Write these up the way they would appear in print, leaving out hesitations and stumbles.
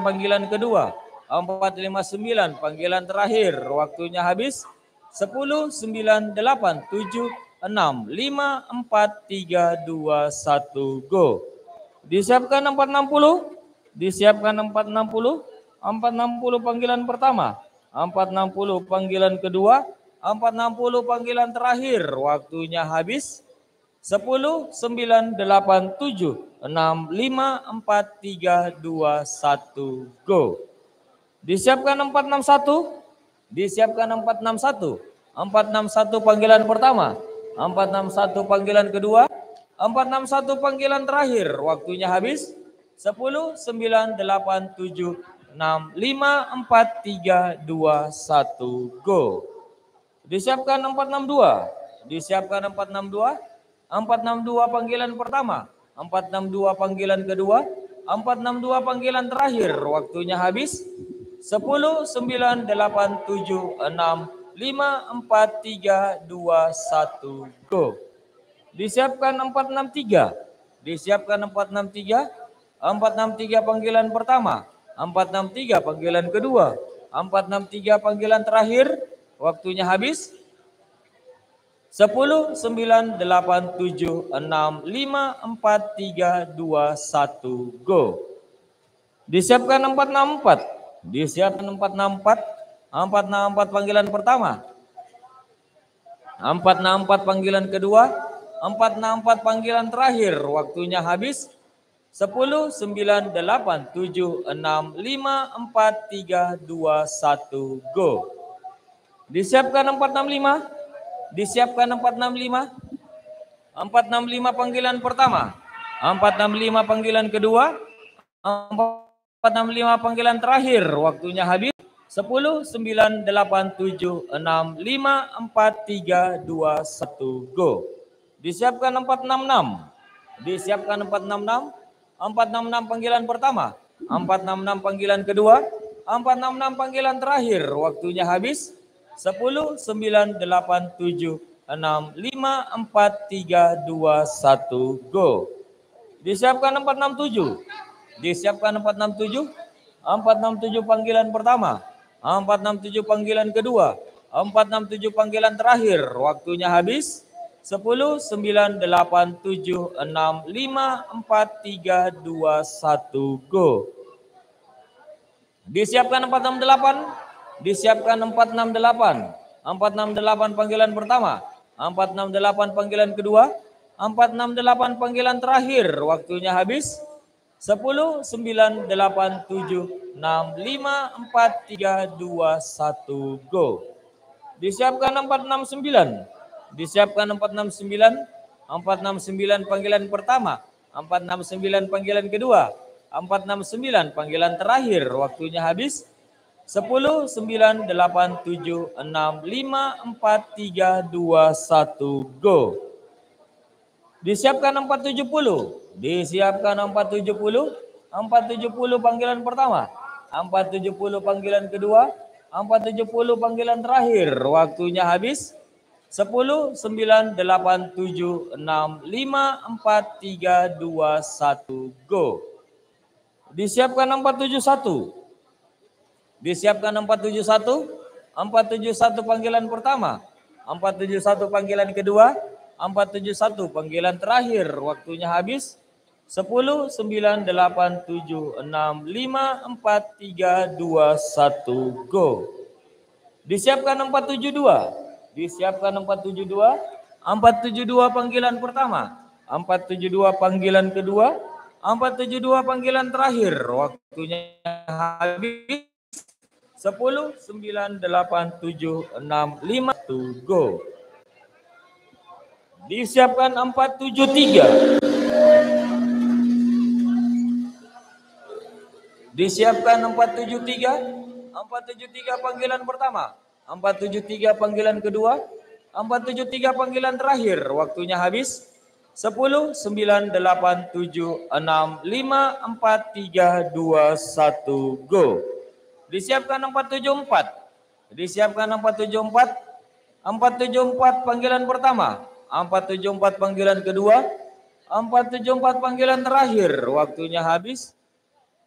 panggilan kedua. 459 panggilan terakhir. Waktunya habis. 10, 9, 8, 7, 6, 5, 4, 3, 2, 1, go. Disiapkan 460. Disiapkan 460. 460 panggilan pertama. 460 panggilan kedua. 460 panggilan terakhir. Waktunya habis. 10, 9, 8, 7, 6, 5, 4, 3, 2, 1, go. Disiapkan 461. Disiapkan 461. 461 panggilan pertama. 461 panggilan kedua. 461 panggilan terakhir. Waktunya habis. 10, 9, 8, 7, 6, 5, 4, 3, 2, 1, go. Disiapkan 462. Disiapkan 462. 462 panggilan pertama. 462 panggilan kedua. 462 panggilan terakhir. Waktunya habis. 10, 9, 8, 7, 6, 5, 4, 3, 2, 1, go. Disiapkan 463. Disiapkan 463. 463 panggilan pertama. 463 panggilan kedua. 463 panggilan terakhir. Waktunya habis. 10, 9, 8, 7, 6, 5, 4, 3, 2, 1, go. Disiapkan 464. Disiapkan 464. 464 panggilan pertama. 464 panggilan kedua. 464 panggilan terakhir. Waktunya habis. 10, 9, 8, 7, 6, 5, 4, 3, 2, 1, go. Disiapkan 465. Disiapkan 465. 465 panggilan pertama. 465 panggilan kedua. 465 panggilan terakhir. Waktunya habis. 10, 9, 8, 7, 6, 5, 4, 3, 2, 1, go. Disiapkan 466. Disiapkan 466. 466 panggilan pertama. 466 panggilan kedua. 466 panggilan terakhir. Waktunya habis. 10, 9, 8, 7, 6, 5, 4, 3, 2, 1, go. Disiapkan 467. Disiapkan 467. 467 panggilan pertama. 467 panggilan kedua. 467 panggilan terakhir. Waktunya habis. 10, 9, 8, 7, 6, 5, 4, 3, 2, 1, go. Disiapkan 468. Disiapkan 468. 468 panggilan pertama. 468 panggilan kedua. 468 panggilan terakhir. Waktunya habis. 10, 9, 8, 7, 6, 5, 4, 3, 2, 1, go. Disiapkan 469. Disiapkan 469. 469 panggilan pertama. 469 panggilan kedua. 469 panggilan terakhir. Waktunya habis. 10, 9, 8, 7, 6, 5, 4, 3, 2, 1, go. Disiapkan 470. Disiapkan 470. 470 panggilan pertama. 470 panggilan kedua. 470 panggilan terakhir. Waktunya habis. 10, 9, 8, 7, 6, 5, 4, 3, 2, 1, go. Disiapkan 471. Disiapkan 471. 471 panggilan pertama. 471 panggilan kedua. 471 panggilan terakhir. Waktunya habis. 10, 9, 8, 7, 6, 5, 4, 3, 2, 1, go. Disiapkan 472. Disiapkan 472. 472 panggilan pertama. 472 panggilan kedua. 472 panggilan terakhir. Waktunya habis. 10, 9, 8, 7, 6, 5, 1, go. Disiapkan 473. Disiapkan 473. 473 panggilan pertama. 473 panggilan kedua. 473 panggilan terakhir. Waktunya habis. 10, 9, 8, 7, 6, 5, 4, 3, 2, 1, go. Disiapkan 474. Disiapkan 474. 474 panggilan pertama. 474 panggilan kedua. 474 panggilan terakhir. Waktunya habis.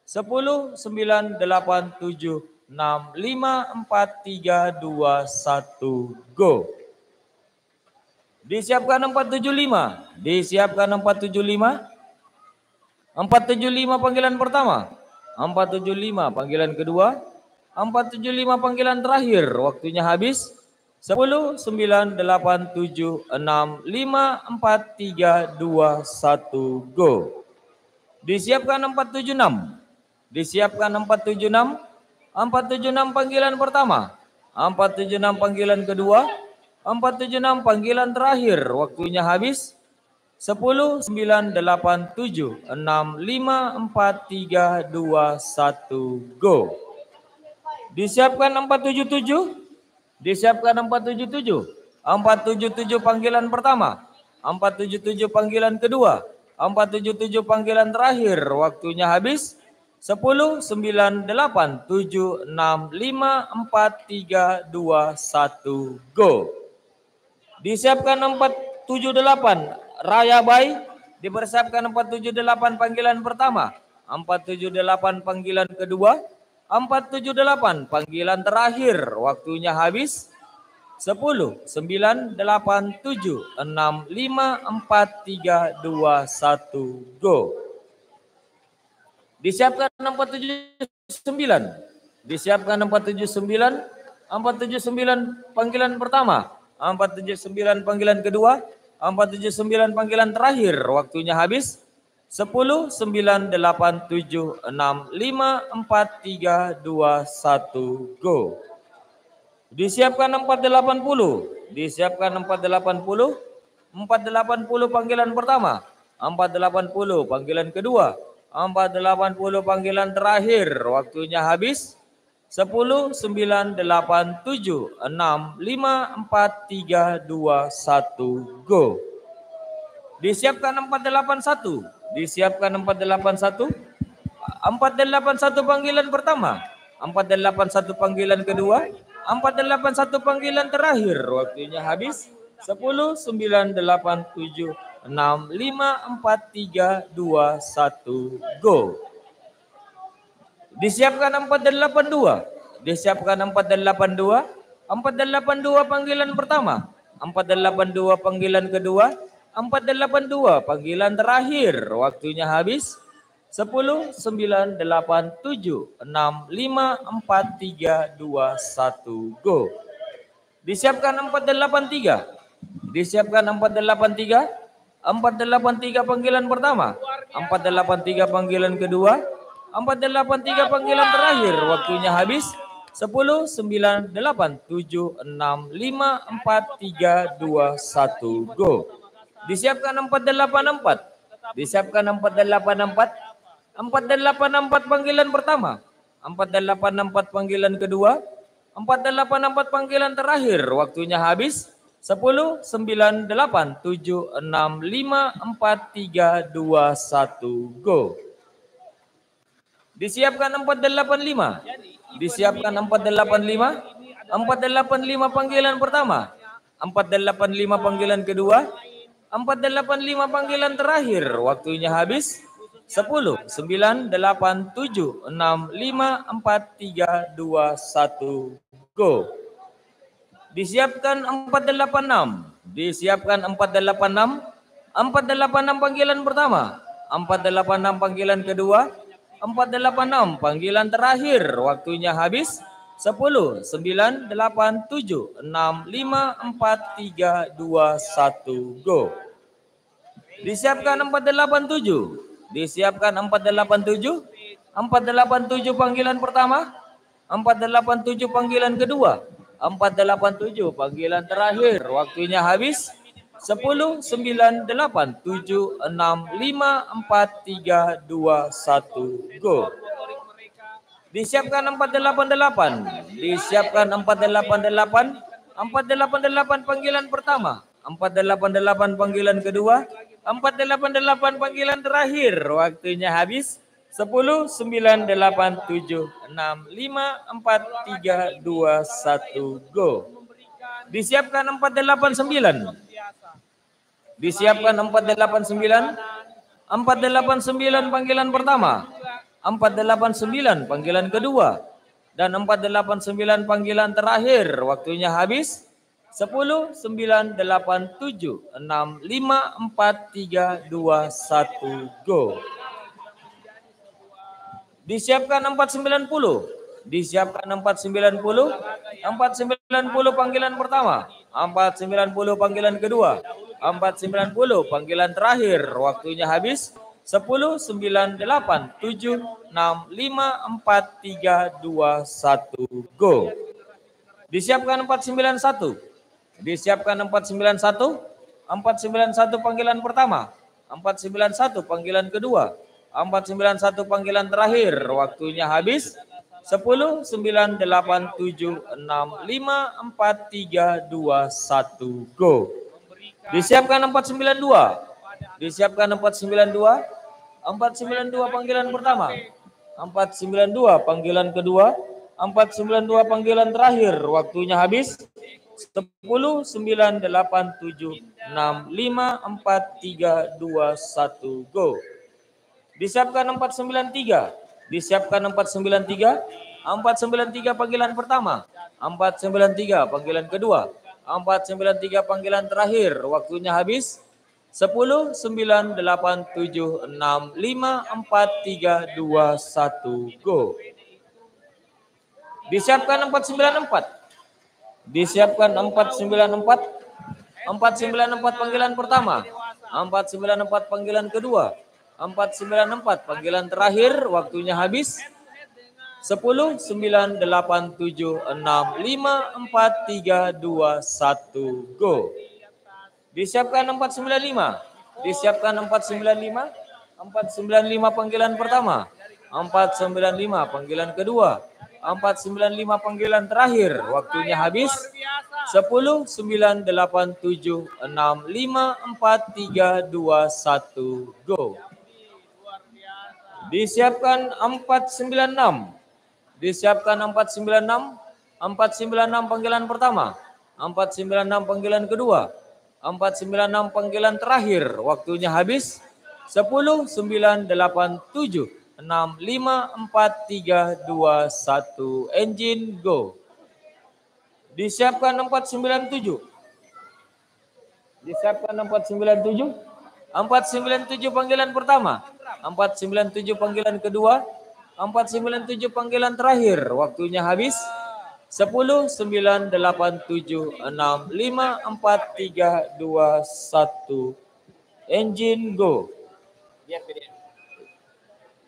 10, 9, 8, 7, 6, 5, 4, 3, 2, 1, go. Disiapkan 475. Disiapkan 475. 475 panggilan pertama. 475 panggilan kedua. 475 panggilan terakhir. Waktunya habis. 10, 9, 8, 7, 6, 5, 4, 3, 2, 1, go. Disiapkan 476. Disiapkan 476. 476 panggilan pertama. 476 panggilan kedua. 476 panggilan terakhir. Waktunya habis. 10, 9, 8, 7, 6, 5, 4, 3, 2, 1, go. Disiapkan 477. Disiapkan 477. 477 panggilan pertama. 477 panggilan kedua. 477 panggilan terakhir. Waktunya habis. 10, 9, 8, 7, 6, 5, 4, 3, 2, 1, go. Disiapkan 478. Raya Bay. Dipersiapkan 478 panggilan pertama. 478 panggilan kedua. 478 panggilan terakhir. Waktunya habis. 10, 9, 8, 7, 6, 5, 4, 3, 2, 1, go. Disiapkan 479. Disiapkan 479. 479 panggilan pertama. 479 panggilan kedua. 479 panggilan terakhir. Waktunya habis. 10, 9, 8, 7, 6, 5, 4, 3, 2, 1, go. Disiapkan 480. Disiapkan 480. 480 panggilan pertama. 480 panggilan kedua. 480 panggilan terakhir. Waktunya habis. 10, 9, 8, 7, 6, 5, 4, 3, 2, 1, go. Disiapkan 481. Disiapkan 481. 481 panggilan pertama. 481 panggilan kedua. 481 panggilan terakhir. Waktunya habis. 10, 9, 8, 7, 6, 5, 4, 3, 2, 1, go. Disiapkan 482. Disiapkan 482. 482 panggilan pertama. 482 panggilan kedua. 482 panggilan terakhir. Waktunya habis. 10, 9, 8, 7, 6, 5, 4, 3, 2, 1, go. Disiapkan 483. Disiapkan 483. 483 panggilan pertama. 483 panggilan kedua. 483 panggilan terakhir. Waktunya habis. 10, 9, 8, 7, 6, 5, 4, 3, 2, 1, go. Disiapkan 484. Disiapkan 484. 484 panggilan pertama. 484 panggilan kedua. 484 panggilan terakhir. Waktunya habis. 10, 9, 8, 7, 6, 5, 4, 3, 2, 1, go. Disiapkan 485. Disiapkan 485. 485 panggilan pertama. 485 panggilan kedua. 485 panggilan terakhir. Waktunya habis. 10, 9, 8, 7, 6, 5, 4, 3, 2, 1, go. Disiapkan 486. Disiapkan 486. 486 panggilan pertama. 486 panggilan kedua. 486 panggilan terakhir. Waktunya habis. 10, 9, 8, 7, 6, 5, 4, 3, 2, 1, go. Disiapkan 487. Disiapkan 487. 487 panggilan pertama. 487 panggilan kedua. 487 panggilan terakhir. Waktunya habis. 10, 9, 8, 7, 6, 5, 4, 3, 2, 1, go. Disiapkan 488. Disiapkan 488. 488 panggilan pertama. 488 panggilan kedua. 488 panggilan terakhir. Waktunya habis. 10, 9, 8, 7, 6, 5, 4, 3, 2, 1, go. Disiapkan 489. Disiapkan 489. 489 panggilan pertama. 489 panggilan kedua. Dan 489 panggilan terakhir. Waktunya habis. 10, 9, 8, 7, 6, 5, 4, 3, 2, 1, go. Disiapkan 490. Disiapkan 490. 490 panggilan pertama. 490 panggilan kedua. 490 panggilan terakhir. Waktunya habis. 10, 9, 8, 7, 6, 5, 4, 3, 2, 1, go. Disiapkan 491. Disiapkan 491. 491 panggilan pertama. 491 panggilan kedua. 491 panggilan terakhir. Waktunya habis. 10, 9, 8, 7, 6, 5, 4, 3, 2, 1, go. Disiapkan 492. Disiapkan 492. 492 panggilan pertama. 492 panggilan kedua. 492 panggilan terakhir. Waktunya habis. 10, 9, 8, 7, 6, 5, 4, 3, 2, 1, go. Disiapkan 493. Disiapkan 493. 493 panggilan pertama. 493 panggilan kedua. 493 panggilan terakhir. Waktunya habis. 10, 9, 8, 7, 6, 5, 4, 3, 2, 1, go. Disiapkan 494. Disiapkan 494. 494 panggilan pertama. 494 panggilan kedua. 494 panggilan terakhir. Waktunya habis. 10, 9, 8, 7, 6, 5, 4, 3, 2, 1, go. Disiapkan 495. Disiapkan 495. 495 panggilan pertama. 495 panggilan kedua. 495 panggilan terakhir. Waktunya habis. 10, 9, 8, 7, 6, 5, 4, 3, 2, 1, go. Disiapkan 496. Disiapkan 496. 496 panggilan pertama. 496 panggilan kedua. 496 panggilan terakhir. Waktunya habis. 10, 9, 8, 7, 6, 5, 4, 3, 2, 1. Engine go. Disiapkan 497. Disiapkan 497. 497 panggilan pertama. 497 panggilan kedua. 497 panggilan terakhir. Waktunya habis. 10, 9, 8, 7, 6, 5, 4, 3, 2, 1. Engine go.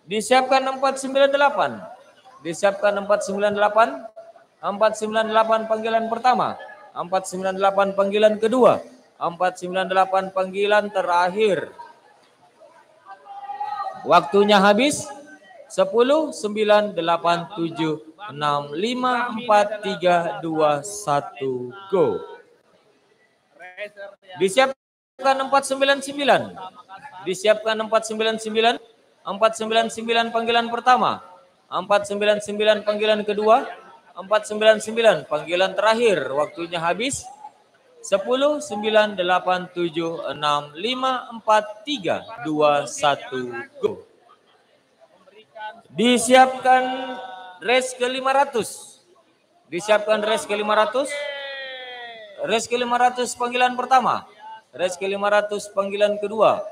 Disiapkan 498. Disiapkan 498. 498 panggilan pertama. 498 panggilan kedua. 498 panggilan terakhir. Waktunya habis. 10, 9, 8, 7, 6, 5, 4, 3, 2, 1, go. Disiapkan 499. Disiapkan 499. 499 panggilan pertama. 499 panggilan kedua. 499 panggilan terakhir. Waktunya habis. 10, 9, 8, 7, 6, 5, 4, 3, 2, 1, go. Disiapkan race ke-500. Disiapkan race ke-500. Race ke-500 panggilan pertama. Race ke-500 panggilan kedua.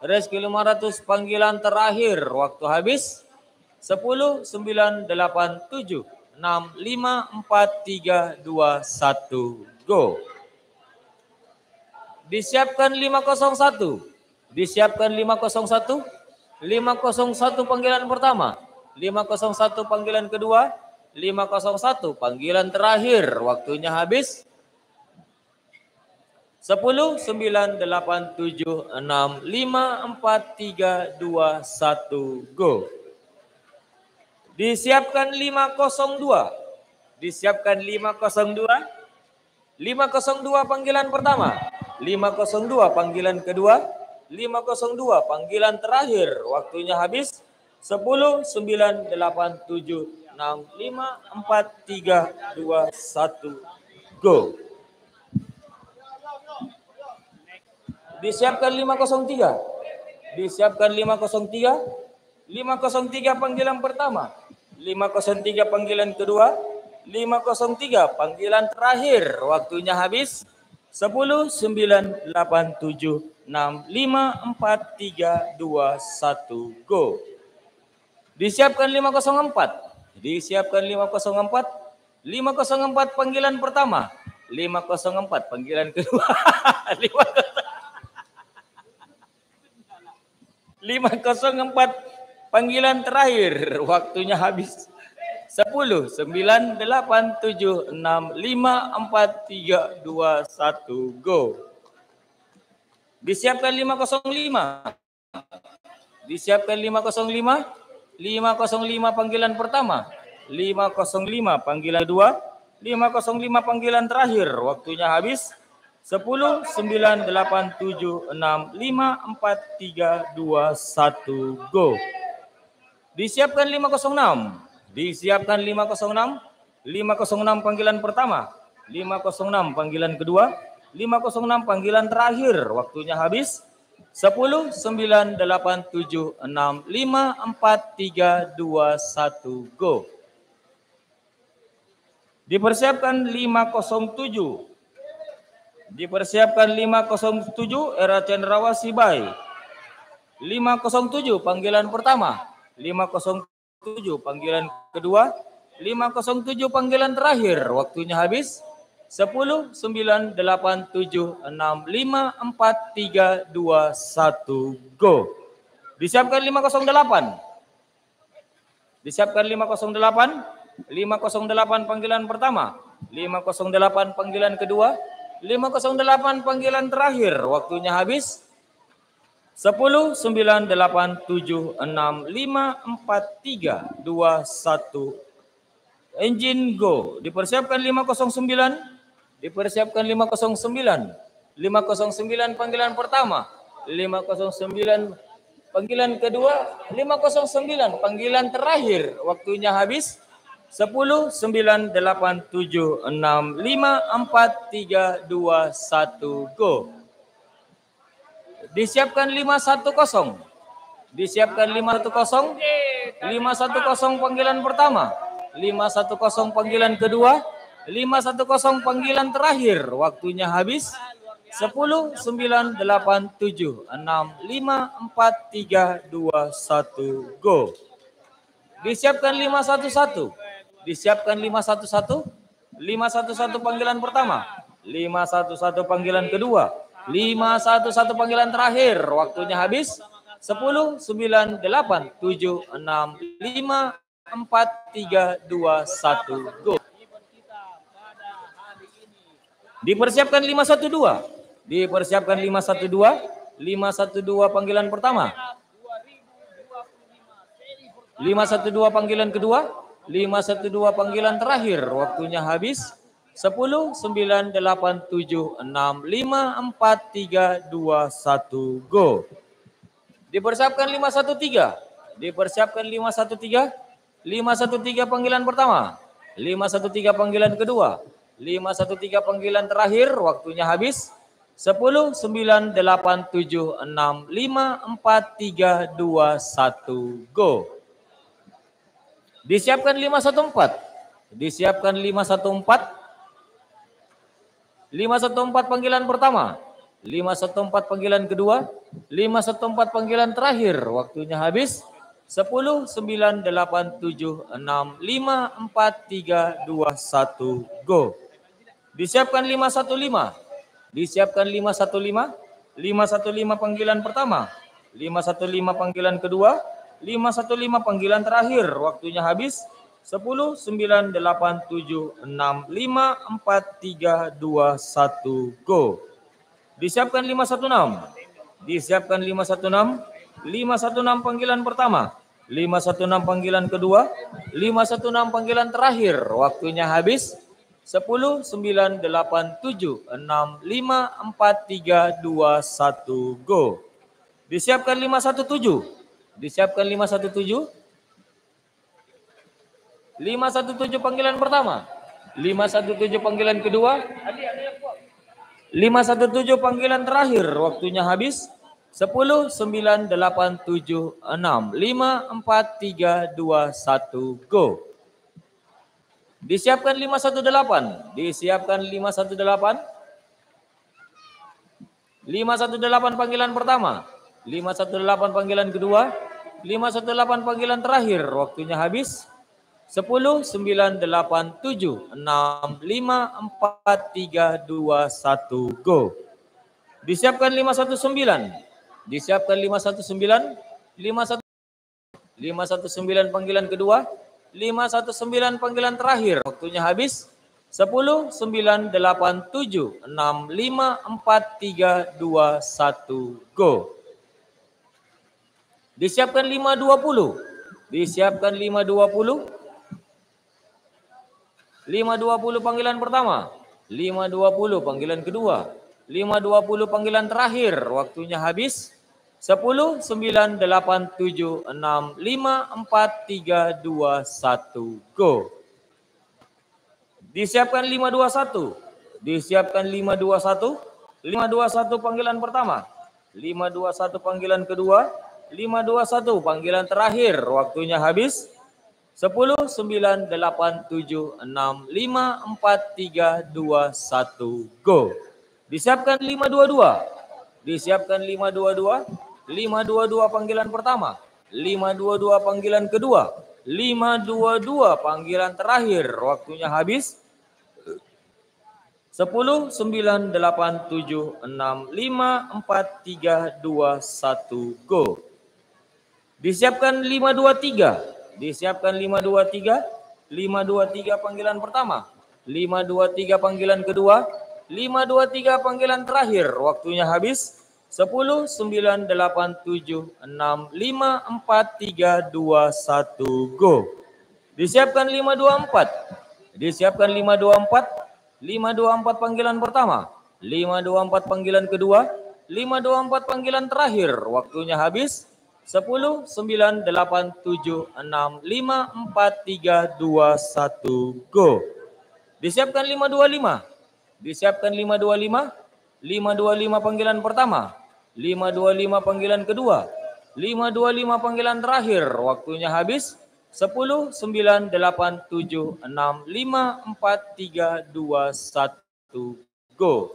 Race ke-500 panggilan terakhir. Waktu habis. 10, 9, 8, 7, 6, 5, 4, 3, 2, 1, go. Disiapkan 501. Disiapkan 501. 501 panggilan pertama. 501 panggilan kedua. 501 panggilan terakhir. Waktunya habis. 10, 9, 8, 7, 6, 5, 4, 3, 2, 1, go. Disiapkan 502. Disiapkan 502. 502 panggilan pertama. 502 panggilan kedua. 502 panggilan terakhir. Waktunya habis. 10, 9, 8, 7, 6, 5, 4, 3, 2, 1, go. Disiapkan 503. Disiapkan 503. 503 panggilan pertama, 503 panggilan kedua, 503 panggilan terakhir. Waktunya habis. 10, 9, 8, 7, 6, 5, 4, 3, 2, 1, go. Disiapkan 504. Disiapkan 504. 504 panggilan pertama, 504 panggilan kedua, 504 panggilan terakhir. Waktunya habis. 10, 9, 8, 7, 6, 5, 4, 3, 2, 1, go. Disiapkan 505. Disiapkan 505. 505 panggilan pertama, 505 panggilan kedua, 505 panggilan terakhir. Waktunya habis. 10, 9, 8, 7, 6, 5, 4, 3, 2, 1, go. Disiapkan 506. Disiapkan 506. 506 panggilan pertama, 506 panggilan kedua, 506 panggilan terakhir. Waktunya habis. 10, 9, 8, 7, 6, 5, 4, 3, 2, 1, go. Dipersiapkan 507. Dipersiapkan 507 era cendrawasih Bay. 507 panggilan pertama, 507 panggilan kedua, 507 panggilan terakhir. Waktunya habis. 10, 9, 8, 7, 6, 5, 4, 3, 2, 1, go. Disiapkan 508. Disiapkan 508. 508 panggilan pertama, 508 panggilan kedua, 508 panggilan terakhir. Waktunya habis. 10, 9, 8, 7, 6, 5, 4, 3, 2, 1. Engine go. Dipersiapkan 509. Dipersiapkan 509. 509 panggilan pertama, 509 panggilan kedua, 509 panggilan terakhir. Waktunya habis. 10, 9, 8, 7, 6, 5, 4, 3, 2, 1, go. Disiapkan 510. Disiapkan 510. 510 panggilan pertama, 510 panggilan kedua, 510 panggilan terakhir. Waktunya habis. 10, 9, 8, 7, 6, 5, 4, 3, 2, 1, go. Disiapkan 511. Disiapkan 511. 511 panggilan pertama, 511 panggilan kedua, 511 panggilan terakhir. Waktunya habis. 10, 9, 8, 7, 6, 5, 4, 3, 2, 1, go. Dipersiapkan 512. Dipersiapkan 512. 512 panggilan pertama, 512 panggilan kedua, 512 panggilan terakhir. Waktunya habis. 10, 9, 8, 7, 6, 5, 4, 3, 2, 1, go. Dipersiapkan 513. Dipersiapkan 513. 513 panggilan pertama, 513 panggilan kedua, 513 panggilan terakhir. Waktunya habis. 10, 9, 8, 7, 6, 5, 4, 3, 2, 1, go. Disiapkan 514. Disiapkan 514. 514 panggilan pertama, 514 panggilan kedua, 514 panggilan terakhir. Waktunya habis. 10, 9, 8, 7, 6, 5, 4, 3, 2, 1, go. Disiapkan 515. Disiapkan 515. 515 panggilan pertama, 515 panggilan kedua, 515 panggilan terakhir. Waktunya habis. 10, 9, 8, 7, 6, 5, 4, 3, 2, 1, go. Disiapkan 516. Disiapkan 516. 516 panggilan pertama, 516 panggilan kedua, 516 panggilan terakhir. Waktunya habis. 10, 9, 8, 7, 6, 5, 4, 3, 2, 1, go. Disiapkan 517. Disiapkan 517. 517 panggilan pertama, 517 panggilan kedua, 517 panggilan terakhir. Waktunya habis. 10, 9, 8, 7, 6, 5, 4, 3, 2, 1, go. Disiapkan 518. Disiapkan 518. 518 panggilan pertama. 518 panggilan kedua. 518 panggilan terakhir. Waktunya habis. 10, 9, 8, 7, 6, 5, 4, 3, 2, 1, go. Disiapkan 519. Disiapkan 519. 519 panggilan kedua. 519 panggilan terakhir. Waktunya habis. 10, 9, 8, 7, 6, 5, 4, 3, 2, 1, go. Disiapkan 520. Disiapkan 520. 520 panggilan pertama. 520 panggilan kedua. 520 panggilan terakhir. Waktunya habis. 10, 9, 8, 7, 6, 5, 4, 3, 2, 1, go. Disiapkan 521. Disiapkan 521. 521 panggilan pertama. 521 panggilan kedua. 521 panggilan terakhir. Waktunya habis. 10, 9, 8, 7, 6, 5, 4, 3, 2, 1, go. Disiapkan 522. Disiapkan 522. 522 panggilan pertama. 522 panggilan kedua. 522 panggilan terakhir. Waktunya habis. 10, 9, 8, 7, 6, 5, 4, 3, 2, 1, go. Disiapkan 523. Disiapkan 523. 523 panggilan pertama. 523 panggilan kedua. 523 panggilan terakhir. Waktunya habis. 10, 9, 8, 7, 6, 5, 4, 3, 2, 1, go. Disiapkan 524. Disiapkan 524. 524 panggilan pertama. 524 panggilan kedua. 524 panggilan terakhir. Waktunya habis. 10, 9, 8, 7, 6, 5, 4, 3, 2, 1, go. Disiapkan 525. Disiapkan 525. 525 panggilan pertama. 525 panggilan kedua. 525 panggilan terakhir. Waktunya habis. 10, 9, 8, 7, 6, 5, 4, 3, 2, 1, go.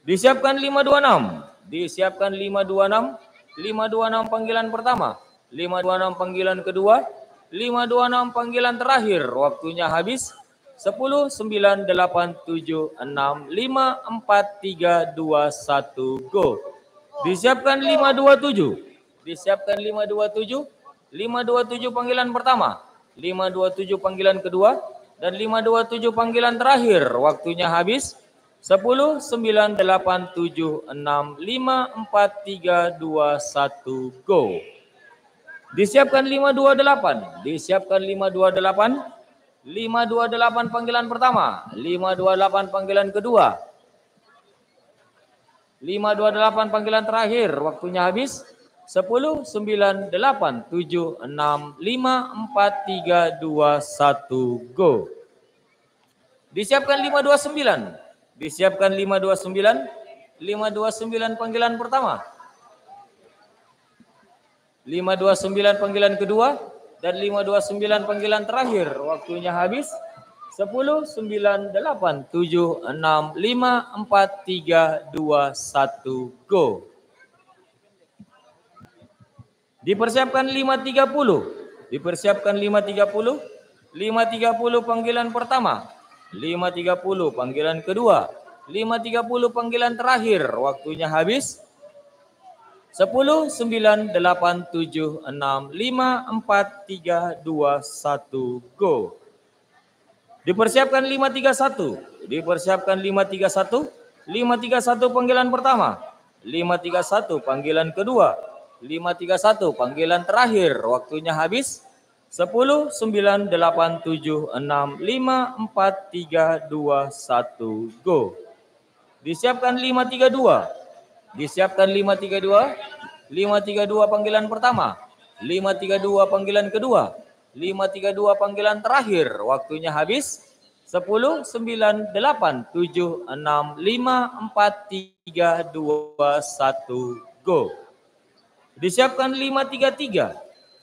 Disiapkan 526. Disiapkan 526. 526 panggilan pertama. 526 panggilan kedua. 526 panggilan terakhir. Waktunya habis. 10, 9, 8, 7, 6, 5, 4, 3, 2, 1, go. Disiapkan 527. Disiapkan 527. 527 panggilan pertama. 527 panggilan kedua. Dan 527 panggilan terakhir. Waktunya habis. 10, 9, 8, 7, 6, 5, 4, 3, 2, 1, go. Disiapkan 528. Disiapkan 528. 528 panggilan pertama. 528 panggilan kedua. 528 panggilan terakhir. Waktunya habis. 10, 9, 8, 7, 6, 5, 4, 3, 2, 1, go. Disiapkan 529. Disiapkan 529. 529 panggilan pertama. 529 panggilan kedua. Dan 529 panggilan terakhir. Waktunya habis. 10, 9, 8, 7, 6, 5, 4, 3, 2, 1, go. Dipersiapkan 530. Dipersiapkan 530. 530 panggilan pertama. 530 panggilan kedua. 530 panggilan terakhir. Waktunya habis. 10, 9, 8, 7, 6, 5, 4, 3, 2, 1, go. Dipersiapkan 531. Dipersiapkan 531. 531 panggilan pertama. 531 panggilan kedua. 531 panggilan terakhir. Waktunya habis. 10, 9, 8, 7, 6, 5, 4, 3, 2, 1, go. Disiapkan 532. Disiapkan 532. 532 panggilan pertama. 532 panggilan kedua. 532 panggilan terakhir. Waktunya habis. 10, 9, 8, 7, 6, 5, 4, 3, 2, 1, go. Disiapkan 533.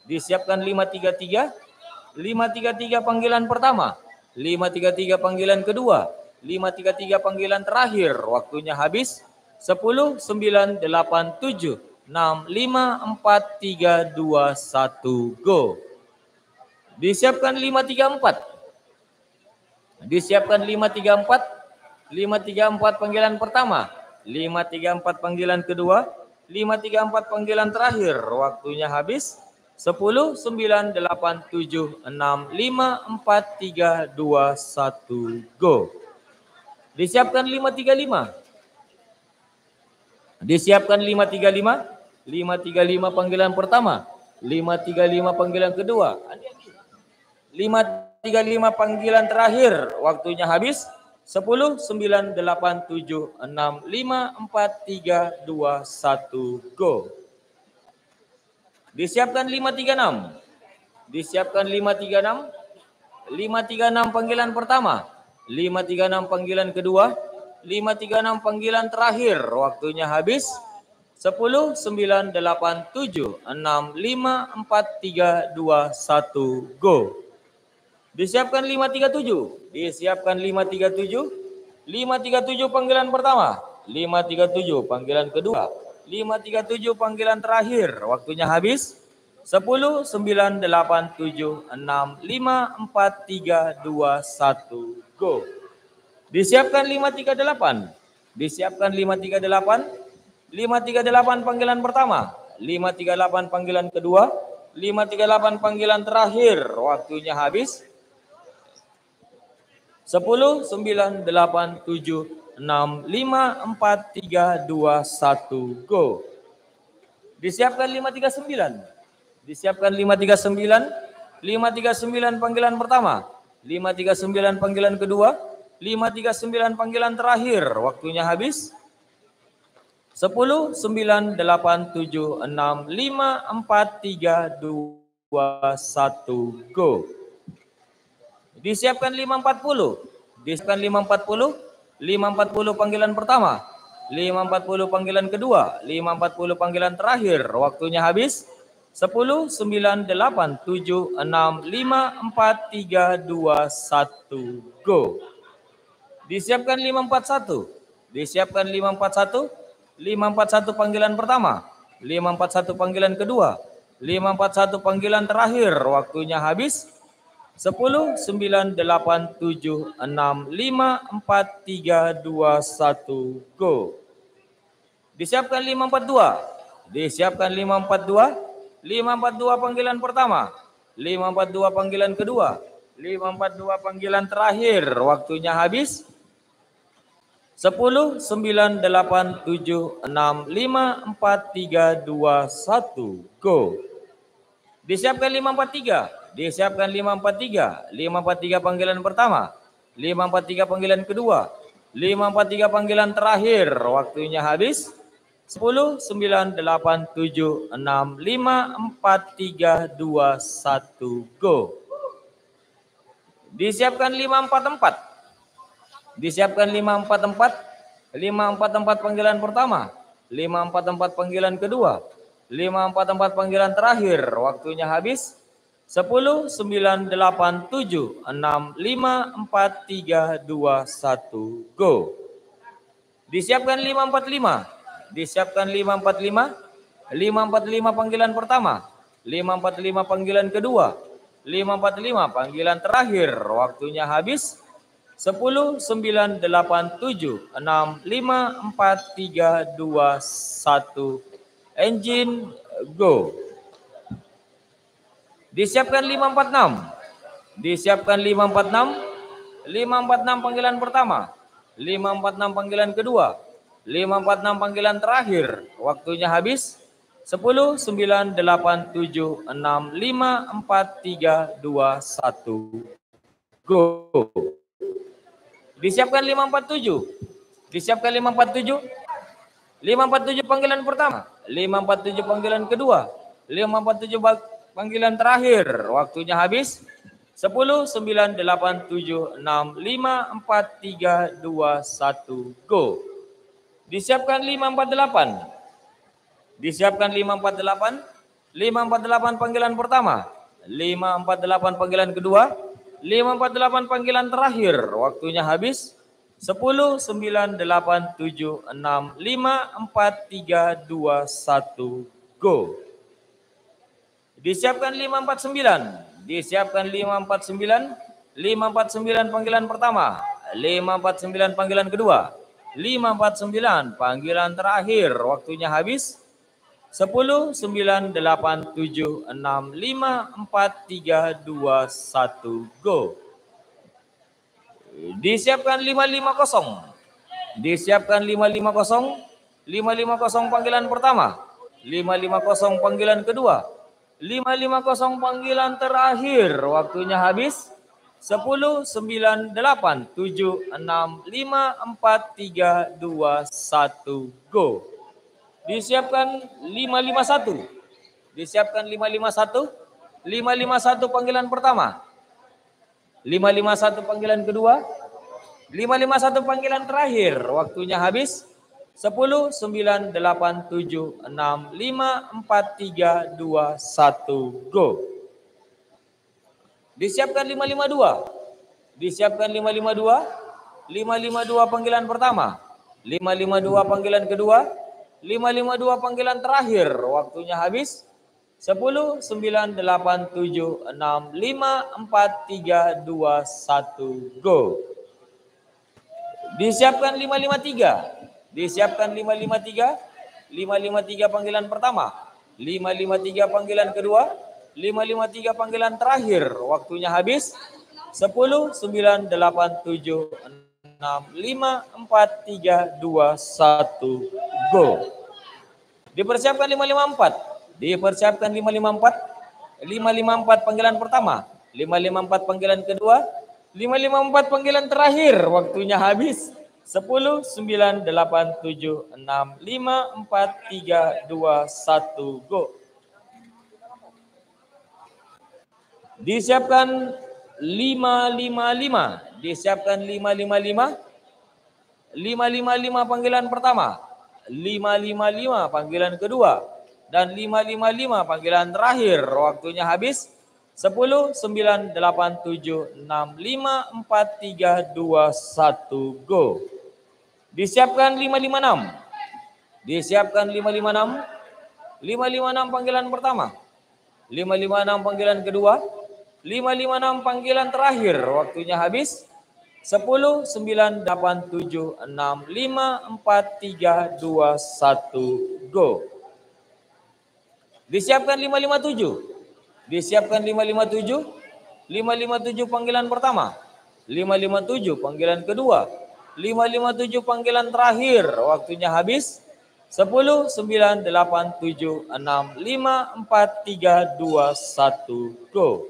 Disiapkan 533. 533 panggilan pertama. 533 panggilan kedua. 533 panggilan terakhir. Waktunya habis. 10, 9, 8, 7, 6, 5, 4, 3, 2, 1, go. Disiapkan 534. Disiapkan 534. 534 panggilan pertama. 534 panggilan kedua. 534 panggilan terakhir. Waktunya habis. 10, 9, 8, 7, 6, 5, 4, 3, 2, 1, go. Disiapkan 535. Disiapkan 535. 535 panggilan pertama. 535 panggilan kedua. 535 panggilan terakhir. Waktunya habis. 10, 9, 8, 7, 6, 5, 4, 3, 2, 1, go. Disiapkan 536. Disiapkan 536. 536 panggilan pertama. 536 panggilan kedua. 536 panggilan terakhir. Waktunya habis. 10, 9, 8, 7, 6, 5, 4, 3, 2, 1, go. Disiapkan 537. Disiapkan 537. 537 panggilan pertama. 537 panggilan kedua. 537 panggilan terakhir. Waktunya habis. 10, 9, 8, 7, 6, 5, 4, 3, 2, 1, go. Disiapkan 538. Disiapkan 538. 538 panggilan pertama. 538 panggilan kedua. 538 panggilan terakhir. Waktunya habis. 10, 9, 8, 7, 6, 5, 4, 3, 2, 1, go. Disiapkan 539. Disiapkan 539. 539 panggilan pertama. 539 panggilan kedua. 539 panggilan terakhir. Waktunya habis. 10, 9, 8, 7, 6, 5, 4, 3, 2, 1, go. Disiapkan 540. Disiapkan 540. 540 panggilan pertama. 540 panggilan kedua. 540 panggilan terakhir. Waktunya habis. 10, 9, 8, 7, 6, 5, 4, 3, 2, 1, go. Disiapkan 541. Disiapkan 541. 541 panggilan pertama. 541 panggilan kedua. 541 panggilan terakhir. Waktunya habis. 10, 9, 8, 7, 6, 5, 4, 3, 2, 1, go. Disiapkan 542. Disiapkan 542. 542 panggilan pertama. 542 panggilan kedua. 542 panggilan terakhir. Waktunya habis. 10, 9, 8, 7, 6, 5, 4, 3, 2, 1, go. Disiapkan 543. Disiapkan 543. 543 panggilan pertama. 543 panggilan kedua. 543 panggilan terakhir. Waktunya habis. 10, 9, 8, 7, 6, 5, 4, 3, 2, 1, go. Disiapkan 544. Disiapkan 544. 544 panggilan pertama. 544 panggilan kedua. 544 panggilan terakhir. Waktunya habis. 10, 9, 8, 7, 6, 5, 4, 3, 2, 1, go. Disiapkan 545. Disiapkan 545. 545 panggilan pertama. 545 panggilan kedua. 545 panggilan terakhir. Waktunya habis. 10, 9, 8, 7, 6, 5, 4, 3, 2, 1. Engine go. Disiapkan 546. Disiapkan 546. 546 panggilan pertama. 546 panggilan kedua. 546 panggilan terakhir. Waktunya habis. 10, 9, 8, 7, 6, 5, 4, 3, 2, 1. Go. Disiapkan 547. Disiapkan 547. 547 panggilan pertama. 547 panggilan kedua. 547 panggilan terakhir. Waktunya habis. 10, 9, 8, 7, 6, 5, 4, 3, 2, 1, go. Disiapkan 548. Disiapkan 548. 548 panggilan pertama. 548 panggilan kedua. 548 panggilan terakhir. Waktunya habis. 10, 9, 8, 7, 6, 5, 4, 3, 2, 1, go. Disiapkan 549. Disiapkan 549. 549 panggilan pertama. 549 panggilan kedua. 549 panggilan terakhir. Waktunya habis. 10, 9, 8, 7, 6, 5, 4, 3, 2, 1, go. Disiapkan 550. Disiapkan 550. 550 panggilan pertama. 550 panggilan kedua. 550 panggilan terakhir. Waktunya habis. 10, 9, 8, 7, 6, 5, 4, 3, 2, 1, go. Disiapkan 551. Disiapkan 551. 551 panggilan pertama. 551 panggilan kedua. 551 panggilan terakhir. Waktunya habis. 10, 9, 8, 7, 6, 5, 4, 3, 2, 1, go. Disiapkan 552. Disiapkan 552. 552 panggilan pertama. 552 panggilan kedua. 552 panggilan terakhir. Waktunya habis. 10, 9, 8, 7, 6, 5, 4, 3, 2, 1, go. Disiapkan 553. Disiapkan 553. 553 panggilan pertama. 553 panggilan kedua. 553 panggilan terakhir. Waktunya habis. 10, 9, 8, 7, 6, 5, 4, 3, 2, 1, go. Dipersiapkan 554. Dipersiapkan 554. 554 panggilan pertama. 554 panggilan kedua. 554 panggilan terakhir. Waktunya habis. 10, 9, 8, 7, 6, 5, 4, 3, 2, 1, go. Disiapkan 555. Disiapkan 555. 555 panggilan pertama. 555 panggilan kedua. Dan 555 panggilan terakhir. Waktunya habis. 10, 9, 8, 7, 6, 5, 4, 3, 2, 1, go. Disiapkan 556. Disiapkan 556. 556 panggilan pertama. 556 panggilan kedua. 556 panggilan terakhir. Waktunya habis. 10, 9, 8, 7, 6, 5, 4, 3, 2, 1, go. Disiapkan 557. Disiapkan 557. 557 panggilan pertama. 557 panggilan kedua. 557 panggilan terakhir. Waktunya habis. 10, 9, 8, 7, 6, 5, 4, 3, 2, 1, go.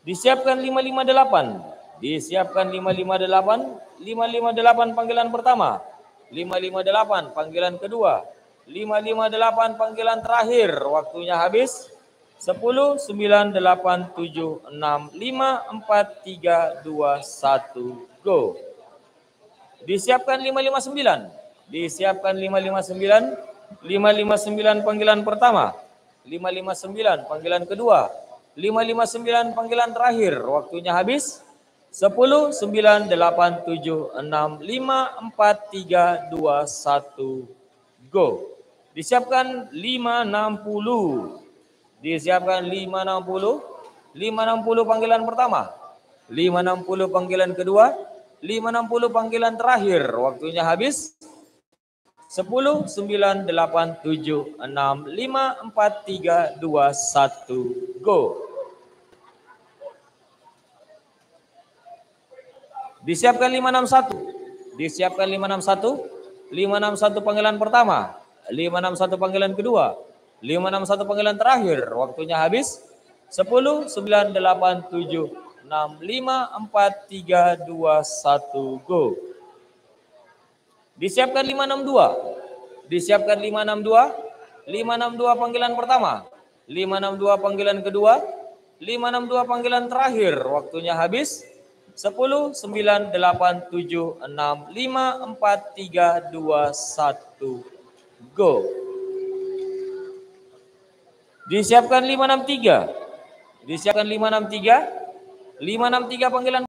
Disiapkan 558. Disiapkan 558. 558 panggilan pertama. 558 panggilan kedua. 558 panggilan terakhir. Waktunya habis. 10, 9, 8, 7, 6, 5, 4, 3, 2, 1, go. Disiapkan 559. Disiapkan 559. 559 panggilan pertama. 559 panggilan kedua. 559 panggilan terakhir. Waktunya habis. 10, 9, 8, 7, 6, 5, 4, 3, 2, 1, go. Disiapkan 560. Disiapkan 560. 560 panggilan pertama. 560 panggilan kedua. 560 panggilan terakhir. Waktunya habis. 10, 9, 8, 7, 6, 5, 4, 3, 2, 1, go. Disiapkan 561. Disiapkan 561. 561 panggilan pertama. 561 panggilan kedua. 561 panggilan terakhir. Waktunya habis. 10, 9, 8, 7, 6, 5, 4, 3, 2, 1, go. Disiapkan 562. Disiapkan 562. 562 panggilan pertama. 562 panggilan kedua. 562 panggilan terakhir. Waktunya habis. 10, 9, 8, 7, 6, 5, 4, 3, 2, 1, go. Disiapkan 563. Disiapkan 563. 563 panggilan